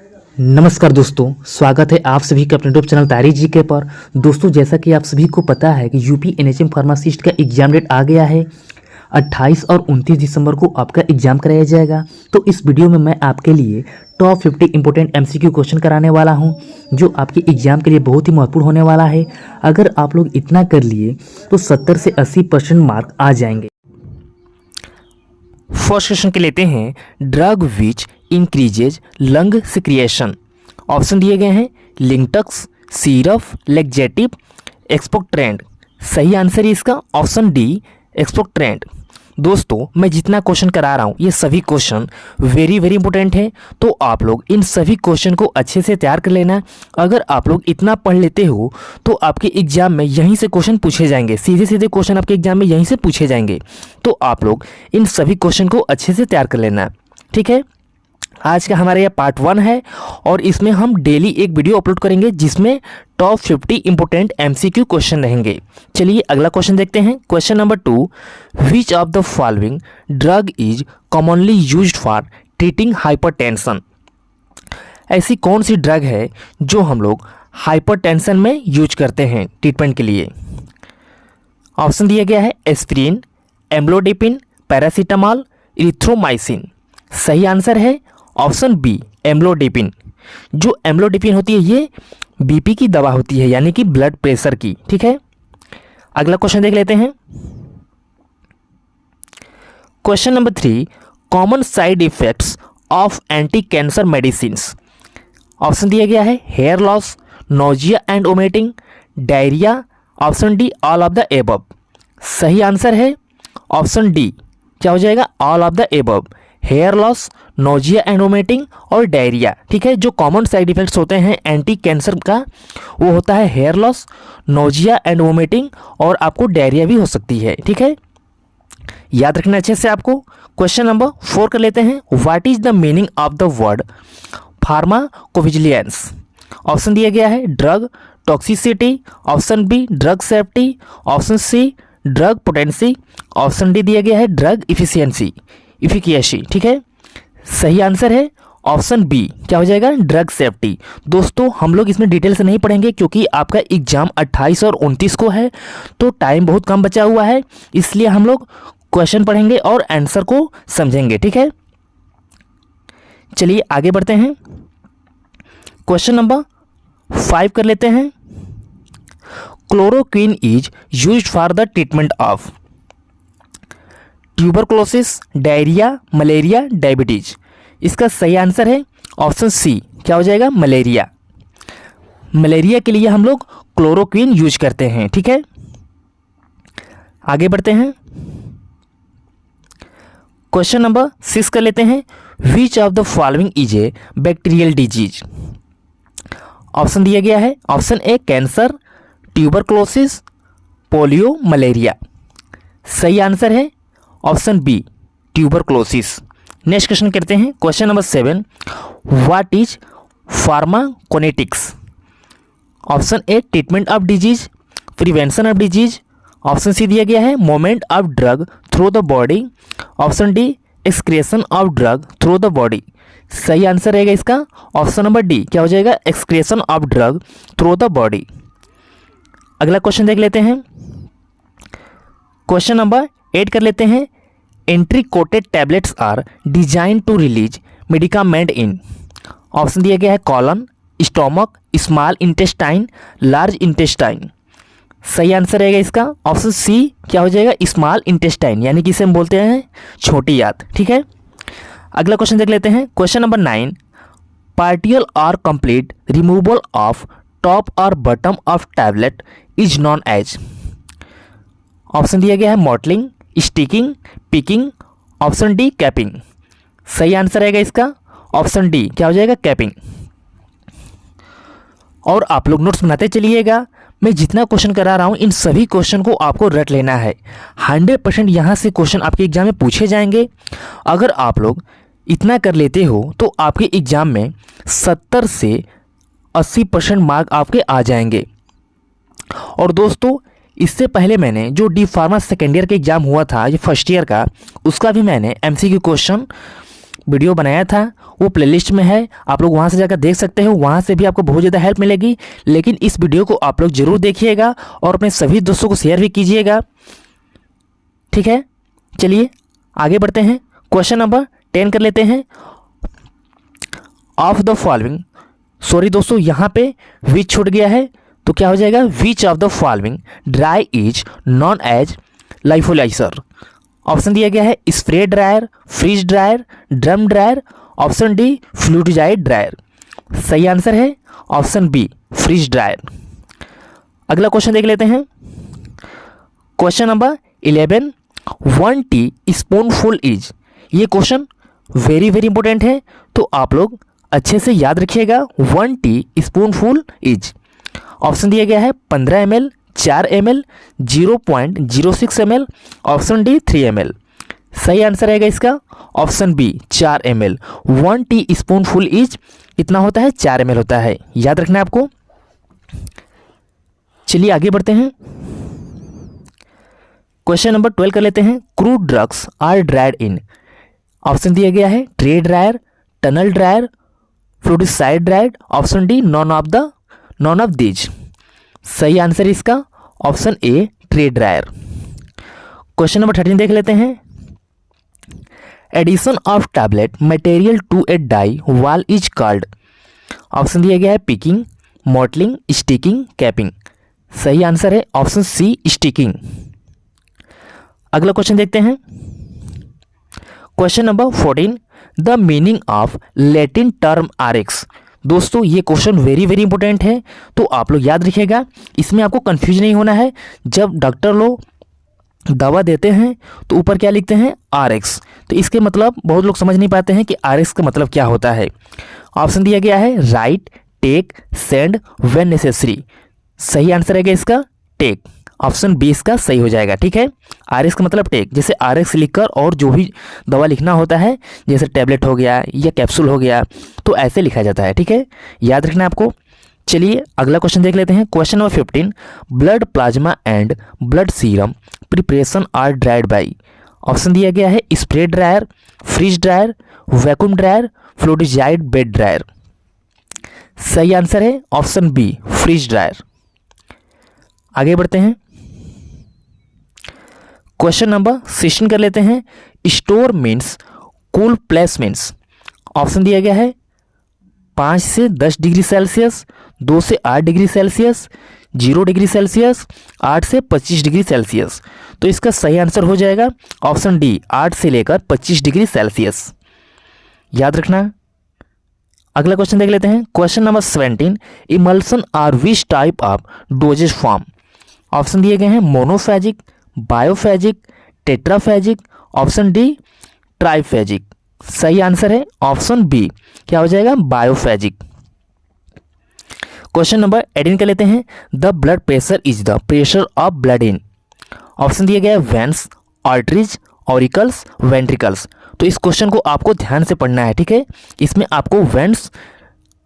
नमस्कार दोस्तों, स्वागत है आप सभी के अपने यूट्यूब चैनल तारी जीके पर। दोस्तों, जैसा कि आप सभी को पता है कि यूपी एनएचएम फार्मासिस्ट का एग्जाम डेट आ गया है। 28 और 29 दिसंबर को आपका एग्जाम कराया जाएगा। तो इस वीडियो में मैं आपके लिए टॉप 50 इंपॉर्टेंट एमसीक्यू क्वेश्चन कराने वाला हूं, जो आपके एग्जाम के लिए बहुत ही महत्वपूर्ण होने वाला है। अगर आप लोग इतना कर लिए तो 70 से 80% मार्क आ जाएंगे। फर्स्ट क्वेश्चन के लेते हैं, drug which increases lung secretion. Option दिए गए हैं लिंटक्स, सीरप, लेक्जेटिव, एक्सपोक्ट्रेंड। सही आंसर है इसका ऑप्शन डी, एक्सपोक्ट्रेंड। दोस्तों, मैं जितना क्वेश्चन करा रहा हूँ ये सभी क्वेश्चन वेरी इंपॉर्टेंट है, तो आप लोग इन सभी क्वेश्चन को अच्छे से तैयार कर लेना। अगर आप लोग इतना पढ़ लेते हो तो आपके एग्जाम में यहीं से क्वेश्चन पूछे जाएंगे, सीधे क्वेश्चन आपके एग्जाम में यहीं से पूछे जाएंगे। तो आप लोग इन सभी क्वेश्चन को अच्छे से तैयार कर लेना, ठीक है। आज का हमारा यह पार्ट 1 है और इसमें हम डेली एक वीडियो अपलोड करेंगे जिसमें टॉप 50 इंपॉर्टेंट एमसीक्यू क्वेश्चन रहेंगे। चलिए अगला क्वेश्चन देखते हैं। Question number 2, which of the following drug is commonly used for treating hypertension. ऐसी कौन सी ड्रग है जो हम लोग हाइपरटेंशन में यूज करते हैं ट्रीटमेंट के लिए। ऑप्शन दिया गया है एस्पिरिन, एम्लोडिपिन, पैरासीटामॉल, इरिथ्रोमाइसिन। सही आंसर है ऑप्शन बी, एम्लोडिपिन। जो एम्लोडिपिन होती है ये बीपी की दवा होती है, यानी कि ब्लड प्रेशर की, ठीक है। अगला क्वेश्चन देख लेते हैं। Question number 3, common side effects of anti cancer medicine. Option दिया गया है hair loss, nausea and vomiting, diarrhoea. Option D, all of the above. सही आंसर है ऑप्शन डी, क्या हो जाएगा, all of the above. Hair loss, nausea and vomiting और diarrhoea, ठीक है। जो कॉमन साइड इफेक्ट्स होते हैं एंटी कैंसर का वो होता है hair loss, nausea and vomiting और आपको डायरिया भी हो सकती है, ठीक है। याद रखना अच्छे से आपको। क्वेश्चन नंबर 4 कर लेते हैं। What is the meaning of the word pharmacovigilance. Option दिया गया है drug toxicity, option B drug safety, option C drug potency, option D दिया गया है ड्रग इफिकेसी, ठीक है। सही आंसर है ऑप्शन बी, क्या हो जाएगा, ड्रग सेफ्टी। दोस्तों, हम लोग इसमें डिटेल से नहीं पढ़ेंगे क्योंकि आपका एग्जाम 28 और 29 को है, तो टाइम बहुत कम बचा हुआ है, इसलिए हम लोग क्वेश्चन पढ़ेंगे और आंसर को समझेंगे, ठीक है। चलिए आगे बढ़ते हैं। क्वेश्चन नंबर 5 कर लेते हैं। Chloroquine is used for the treatment of tuberculosis, diarrhoea, malaria, diabetes. इसका सही आंसर है ऑप्शन सी, क्या हो जाएगा, मलेरिया। मलेरिया के लिए हम लोग क्लोरोक्विन यूज करते हैं, ठीक है। आगे बढ़ते हैं। क्वेश्चन नंबर 6 कर लेते हैं। Which of the following is a bacterial disease. Option दिया गया है option A cancer, tuberculosis, polio, malaria. सही आंसर है option B, tuberculosis. Next question करते हैं। Question number 7, what is pharmacokinetics. Option A treatment of disease, prevention of disease. Option C दिया गया है movement of drug through the body, option D excretion of drug through the body. सही answer रहेगा इसका option number D, क्या हो जाएगा, excretion of drug through the body. अगला क्वेश्चन देख लेते हैं। क्वेश्चन नंबर 8 कर लेते हैं। Enteric coated tablets are designed to release medicament in. Option दिया गया है colon, stomach, small intestine, large intestine. सही आंसर रहेगा इसका ऑप्शन सी, क्या हो जाएगा, स्मॉल इंटेस्टाइन, यानी कि इसे हम बोलते हैं छोटी आंत, ठीक है। अगला क्वेश्चन देख लेते हैं। क्वेश्चन नंबर 9, पार्टियल और कंप्लीट रिमूवल ऑफ टॉप और bottom of tablet is known as. Option दिया गया है mottling, sticking, picking, option D capping. सही आंसर रहेगा इसका ऑप्शन डी, क्या हो जाएगा, कैपिंग। और आप लोग नोट्स बनाते चलिएगा। मैं जितना क्वेश्चन करा रहा हूँ इन सभी क्वेश्चन को आपको रट लेना है। 100% यहाँ से क्वेश्चन आपके एग्जाम में पूछे जाएंगे। अगर आप लोग इतना कर लेते हो तो आपके एग्जाम में 70 से 80% मार्क आपके आ जाएंगे। और दोस्तों, इससे पहले मैंने जो डी फार्मा सेकेंड ईयर का एग्ज़ाम हुआ था, ये फर्स्ट ईयर का, उसका भी मैंने एमसीक्यू क्वेश्चन वीडियो बनाया था वो प्लेलिस्ट में है, आप लोग वहाँ से जाकर देख सकते हो, वहाँ से भी आपको बहुत ज़्यादा हेल्प मिलेगी। लेकिन इस वीडियो को आप लोग ज़रूर देखिएगा और अपने सभी दोस्तों को शेयर भी कीजिएगा, ठीक है। चलिए आगे बढ़ते हैं, क्वेश्चन नंबर 10 कर लेते हैं। ऑफ द फॉलोइंग, सॉरी दोस्तों यहाँ पे विच छूट गया है, तो क्या हो जाएगा, which of the following dry is known as lyophilizer. Option दिया गया है spray dryer, freeze dryer, drum dryer, option D fluidized dryer. सही आंसर है ऑप्शन बी फ्रीज ड्रायर। अगला क्वेश्चन देख लेते हैं, question number 11, 1 T spoonful is. ये क्वेश्चन वेरी वेरी इंपॉर्टेंट है, तो आप लोग अच्छे से याद रखिएगा। 1 टी स्पूनफुल इज, ऑप्शन दिया गया है 15 ml, 4 ml, 0.06 ml, option D 3 ml। सही आंसर रहेगा इसका option B 4 ml। 1 T spoonful is कितना होता है, 4 ml होता है, याद रखना है आपको। चलिए आगे बढ़ते हैं, क्वेश्चन नंबर 12 कर लेते हैं। Crude drugs are dried in. Option दिया गया है tray dryer, tunnel dryer, fluidized dryer, option D none of these. सही आंसर इसका option A tray dryer. Question number 13 देख लेते हैं। Addition of tablet material to a die wall is called. Option दिया गया है पिकिंग, मॉटलिंग, स्टिकिंग, कैपिंग। सही answer है ऑप्शन सी स्टिकिंग। अगला क्वेश्चन देखते हैं, question number 14, the meaning of Latin term RX. दोस्तों ये क्वेश्चन वेरी वेरी इंपॉर्टेंट है, तो आप लोग याद रखिएगा, इसमें आपको कंफ्यूज नहीं होना है। जब डॉक्टर लोग दवा देते हैं तो ऊपर क्या लिखते हैं, आरएक्स, तो इसके मतलब बहुत लोग समझ नहीं पाते हैं कि आरएक्स का मतलब क्या होता है। ऑप्शन दिया गया है write, take, send, when necessary. सही आंसर है इसका टेक, ऑप्शन बी इसका सही हो जाएगा, ठीक है। आरएक्स का मतलब टेक, जैसे आरएक्स लिखकर और जो भी दवा लिखना होता है, जैसे टैबलेट हो गया या कैप्सूल हो गया, तो ऐसे लिखा जाता है, ठीक है, याद रखना है आपको। चलिए अगला क्वेश्चन देख लेते हैं, question number 15, blood plasma and blood serum preparation are dried by. Option दिया गया है spray dryer, freeze dryer, vacuum dryer, fluidized bed dryer. सही आंसर है ऑप्शन बी फ्रीज ड्रायर। आगे बढ़ते हैं, क्वेश्चन नंबर 16 कर लेते हैं। Store means, cool place means. Option दिया गया है 5 से 10 डिग्री सेल्सियस, 2 से 8 डिग्री सेल्सियस, 0 डिग्री सेल्सियस, 8 से 25 डिग्री सेल्सियस। तो इसका सही आंसर हो जाएगा ऑप्शन डी 8 से लेकर 25 डिग्री सेल्सियस, याद रखना। अगला क्वेश्चन देख लेते हैं, question number 17, emulsion are which type of dosage form. Option दिए गए हैं monophasic, biphasic, tetraphasic, option D triphasic. सही आंसर है ऑप्शन बी, क्या हो जाएगा, बायोफेजिक। क्वेश्चन नंबर 18 कर लेते हैं, the blood pressure is the pressure of blood in. Option दिया गया है वेन्स, आर्टरीज, ऑरिकल्स, वेंट्रिकल्स। तो इस क्वेश्चन को आपको ध्यान से पढ़ना है, ठीक है, इसमें आपको वेन्स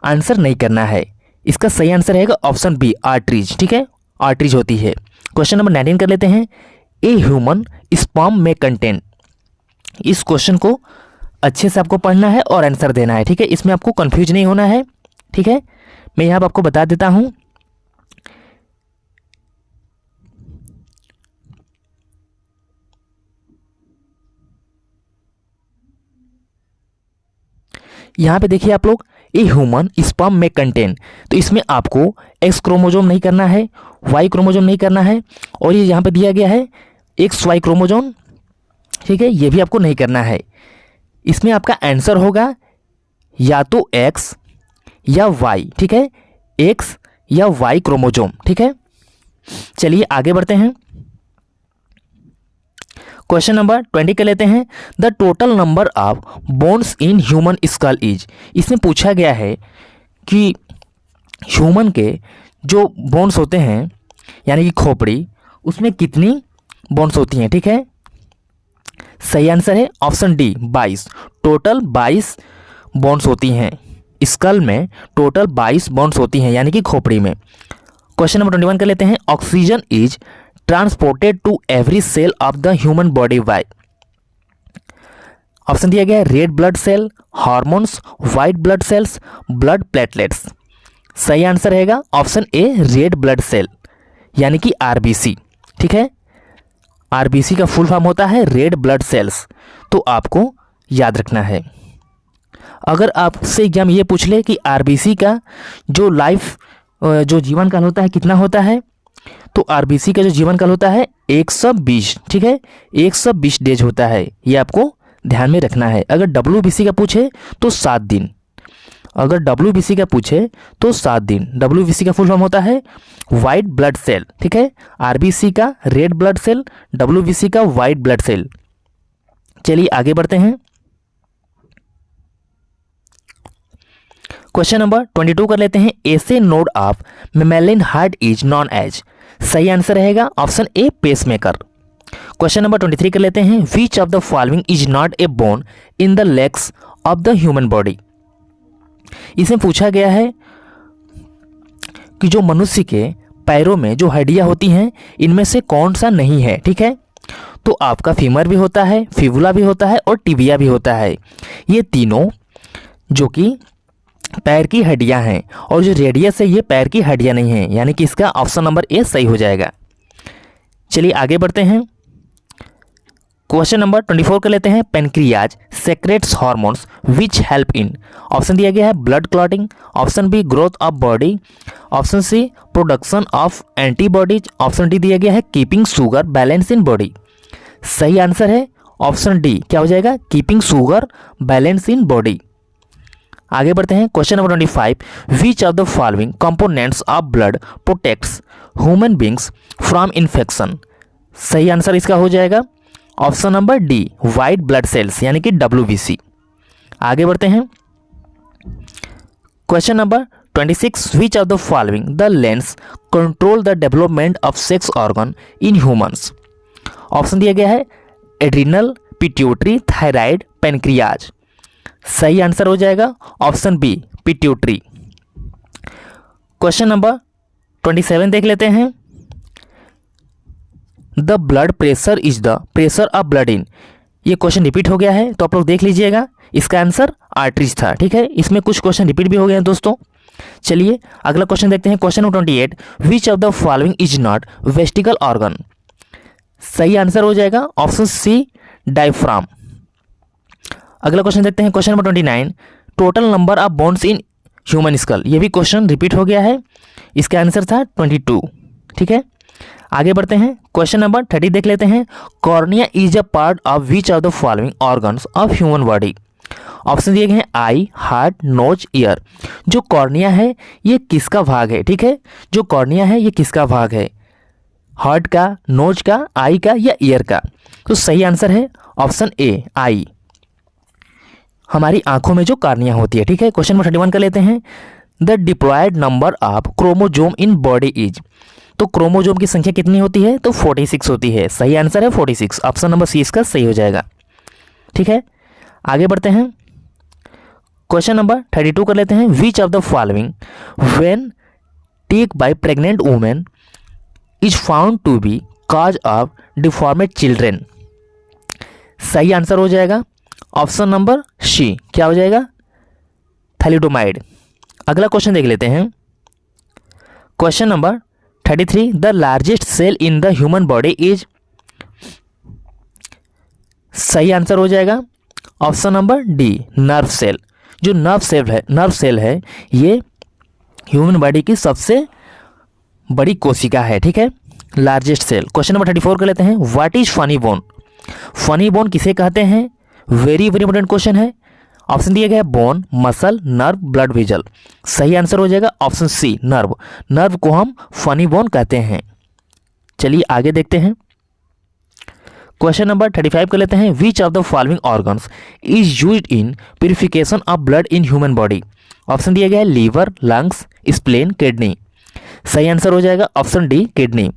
आंसर नहीं करना है। इसका सही आंसर रहेगा ऑप्शन बी आर्टरीज, ठीक है, आर्टरीज होती है। क्वेश्चन नंबर 19 कर लेते हैं, ए ह्यूमन स्पर्म में कंटेन। इस क्वेश्चन को अच्छे से आपको पढ़ना है और आंसर देना है, ठीक है, इसमें आपको कंफ्यूज नहीं होना है, ठीक है। मैं यहाँ पर आपको बता देता हूँ, यहाँ पे देखिए आप लोग, ए ह्यूमन स्पर्म में कंटेन, तो इसमें आपको एक्स क्रोमोजोम नहीं करना है, वाई क्रोमोजोम नहीं करना है, और ये यहाँ पे दिया गया है एक्स वाई क्रोमोजोम, ठीक है, ये भी आपको नहीं करना है। इसमें आपका आंसर होगा या तो एक्स या वाई, ठीक है, एक्स या वाई क्रोमोजोम, ठीक है। चलिए आगे बढ़ते हैं, क्वेश्चन नंबर 20 के लेते हैं, the total number of bones in human skull is. इसमें पूछा गया है कि ह्यूमन के जो बोन्स होते हैं यानी कि खोपड़ी, उसमें कितनी बोन्स होती हैं, ठीक है। सही आंसर है ऑप्शन डी 22, टोटल 22 बोन्स होती हैं स्कल में, टोटल 22 बोन्स होती हैं यानी कि खोपड़ी में। क्वेश्चन नंबर 21 कर लेते हैं, oxygen is transported to every cell of the human body by. Option दिया गया है red blood cell, hormones, white blood cells, blood platelets. सही आंसर रहेगा option A red blood cell यानी कि आरबीसी। ठीक है, आरबीसी का फुल फॉर्म होता है रेड ब्लड सेल्स, तो आपको याद रखना है। अगर आपसे एग्जाम ये पूछ ले कि आरबीसी का जो जो जीवन काल होता है कितना होता है, तो आरबीसी का जो जीवन काल होता है 120। ठीक है, 120 डेज होता है, ये आपको ध्यान में रखना है। अगर डब्ल्यूबीसी का पूछे तो 7 दिन, अगर डब्ल्यूबीसी का पूछे तो 7 दिन। डब्ल्यूबीसी का फुल फॉर्म होता है वाइट ब्लड सेल। ठीक है, आरबीसी का रेड ब्लड सेल, डब्ल्यूबीसी का वाइट ब्लड सेल। चलिए आगे बढ़ते हैं। क्वेश्चन नंबर 22 कर लेते हैं। SA node of mammalian heart is known as. सही आंसर रहेगा option A pacemaker. Question number 23 कर लेते हैं। Which of the following is not a bone in the legs of the human body. इसमें पूछा गया है कि जो मनुष्य के पैरों में जो हड्डियां होती हैं इनमें से कौन सा नहीं है। ठीक है, तो आपका फीमर भी होता है, फिबुला भी होता है और टिबिया भी होता है। ये तीनों जो कि पैर की हड्डियां हैं, और जो रेडियस है ये पैर की हड्डियां नहीं है, यानी कि इसका ऑप्शन नंबर ए सही हो जाएगा। चलिए आगे बढ़ते हैं। क्वेश्चन नंबर 24 कर लेते हैं। Pancreas secretes hormones which help in. Option दिया गया है blood clotting, option B growth of body, option C production of antibodies, option D दिया गया है keeping sugar balance in body. सही आंसर है ऑप्शन डी, क्या हो जाएगा, keeping sugar balance in body. आगे बढ़ते हैं। Question number 25। Which of the following components of blood protects human beings from infection. सही आंसर इसका हो जाएगा option number D white blood cells यानी कि डब्ल्यूबीसी। आगे बढ़ते हैं। Question number 26। Which of the following glands control the development of sex organ in humans. Option दिया गया है एड्रिनल, पिट्यूटरी, थायराइड, पेनक्रियाज। सही आंसर हो जाएगा option B pituitary. Question number 27 देख लेते हैं। The blood pressure is the pressure of blood in. ये क्वेश्चन रिपीट हो गया है तो आप लोग देख लीजिएगा, इसका आंसर आर्टरीज था। ठीक है, इसमें कुछ क्वेश्चन रिपीट भी हो गए हैं दोस्तों। चलिए अगला क्वेश्चन देखते हैं। Question number 28। Which of the following is not vestigial organ. सही आंसर हो जाएगा ऑप्शन सी डायफ्राम। अगला क्वेश्चन देखते हैं। Question number 29। Total number of bones in human skull. ये भी क्वेश्चन रिपीट हो गया है, इसका आंसर था 22। ठीक है, आगे बढ़ते हैं। क्वेश्चन नंबर 30 देख लेते हैं। Cornea is a part of which of the following organs of human body. Option दिए गए हैं आई, हार्ट, नोज, ईयर। जो कॉर्निया है ये किसका भाग है। ठीक है, जो कॉर्निया है ये किसका भाग है, हार्ट का, नोज का, आई का या ईयर का। तो सही आंसर है ऑप्शन ए आई, हमारी आंखों में जो कॉर्निया होती है। ठीक है, क्वेश्चन नंबर 31 कर लेते हैं। The diploid number of chromosome in body is. तो क्रोमोजोम की संख्या कितनी होती है, तो 46 होती है। सही आंसर है 46, ऑप्शन नंबर सी इसका सही हो जाएगा। ठीक है, आगे बढ़ते हैं। क्वेश्चन नंबर 32 कर लेते हैं। Which of the following when take by pregnant women is found to be cause of deformed children. सही आंसर हो जाएगा ऑप्शन नंबर सी, क्या हो जाएगा, थैलिडोमाइड। अगला क्वेश्चन देख लेते हैं। Question number 33। The largest cell in the human body is. सही आंसर हो जाएगा option number D nerve cell. जो नर्व सेल है ये ह्यूमन बॉडी की सबसे बड़ी कोशिका है। ठीक है, लार्जेस्ट सेल। क्वेश्चन नंबर 34 कर लेते हैं। What is funny bone. Funny bone किसे कहते हैं, वेरी वेरी इंपॉर्टेंट क्वेश्चन है। ऑप्शन दिया गया है bone, muscle, nerve, blood vessel. सही आंसर हो जाएगा ऑप्शन सी नर्व। नर्व को हम फनी बोन कहते हैं। चलिए आगे देखते हैं। क्वेश्चन नंबर 35 कर लेते हैं। Which of the following organs is used in purification of blood in human body. Option दिया गया है लीवर, लंग्स, स्प्लेन, किडनी। सही आंसर हो जाएगा option D kidney.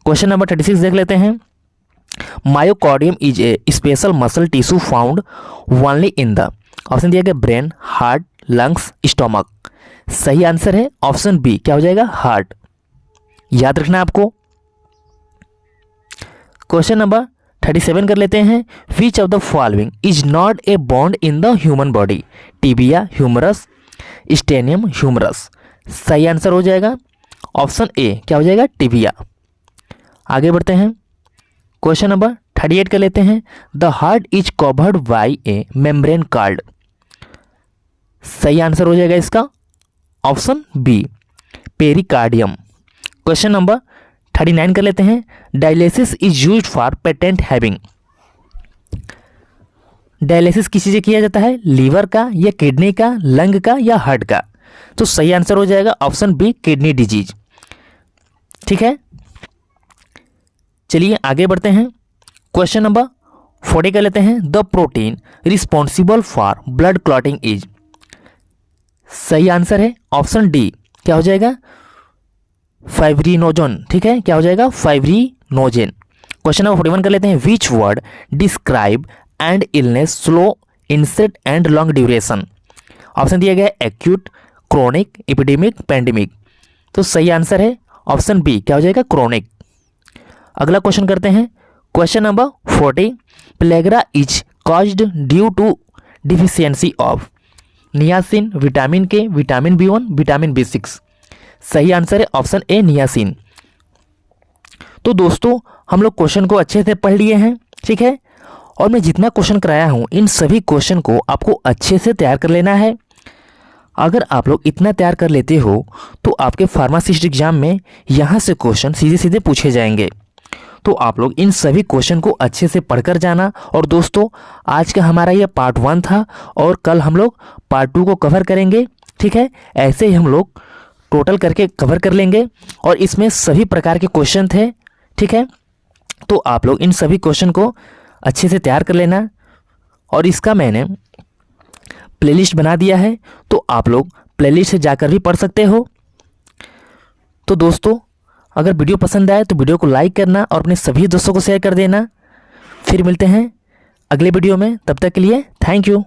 Question number 36 देख लेते हैं। Myocardium is a special muscle tissue found only in the. Option दिया गया ब्रेन, हार्ट, लंग्स, स्टोमक। सही आंसर है ऑप्शन बी, क्या हो जाएगा, हार्ट। याद रखना आपको। क्वेश्चन नंबर 37 कर लेते हैं। Which of the following is not a bone in the human body? Tibia, humerus, sternum, humerus. सही आंसर हो जाएगा ऑप्शन ए, क्या हो जाएगा? टिबिया। आगे बढ़ते हैं, क्वेश्चन नंबर 38 कर लेते हैं। The heart is covered by a membrane called. सही आंसर हो जाएगा इसका option B, pericardium. Question number 39 कर लेते हैं। Dialysis is used for patient having. Dialysis किसी से किया जाता है? लीवर का या किडनी का, लंग का या हार्ट का? तो सही आंसर हो जाएगा ऑप्शन बी, किडनी डिजीज। ठीक है, चलिए आगे बढ़ते हैं। क्वेश्चन नंबर 40 कर लेते हैं। The protein responsible for blood clotting is. सही आंसर है ऑप्शन डी, क्या हो जाएगा? फाइब्रिनोजन। ठीक है, क्या हो जाएगा? फाइब्रिनोजेन। क्वेश्चन नंबर 41 कर लेते हैं। Which word describe and illness slow onset and long duration? Option दिया गया है एक्यूट, क्रोनिक, एपिडेमिक, पेंडेमिक। तो सही आंसर है ऑप्शन बी, क्या हो जाएगा? क्रोनिक। अगला क्वेश्चन करते हैं, question number 40। Pellagra is caused due to deficiency of niacin, vitamin K, vitamin B1, vitamin B6। सही आंसर है ऑप्शन ए, नियासिन। तो दोस्तों हम लोग क्वेश्चन को अच्छे से पढ़ लिए हैं। ठीक है, और मैं जितना क्वेश्चन कराया हूँ इन सभी क्वेश्चन को आपको अच्छे से तैयार कर लेना है। अगर आप लोग इतना तैयार कर लेते हो तो आपके फार्मासिस्ट एग्जाम में यहाँ से क्वेश्चन सीधे सीधे पूछे जाएंगे। तो आप लोग इन सभी क्वेश्चन को अच्छे से पढ़कर जाना। और दोस्तों आज का हमारा ये पार्ट 1 था और कल हम लोग पार्ट 2 को कवर करेंगे। ठीक है, ऐसे ही हम लोग टोटल करके कवर कर लेंगे और इसमें सभी प्रकार के क्वेश्चन थे। ठीक है, तो आप लोग इन सभी क्वेश्चन को अच्छे से तैयार कर लेना। और इसका मैंने प्लेलिस्ट बना दिया है, तो आप लोग प्लेलिस्ट से जाकर भी पढ़ सकते हो। तो दोस्तों अगर वीडियो पसंद आए तो वीडियो को लाइक करना और अपने सभी दोस्तों को शेयर कर देना। फिर मिलते हैं अगले वीडियो में, तब तक के लिए थैंक यू।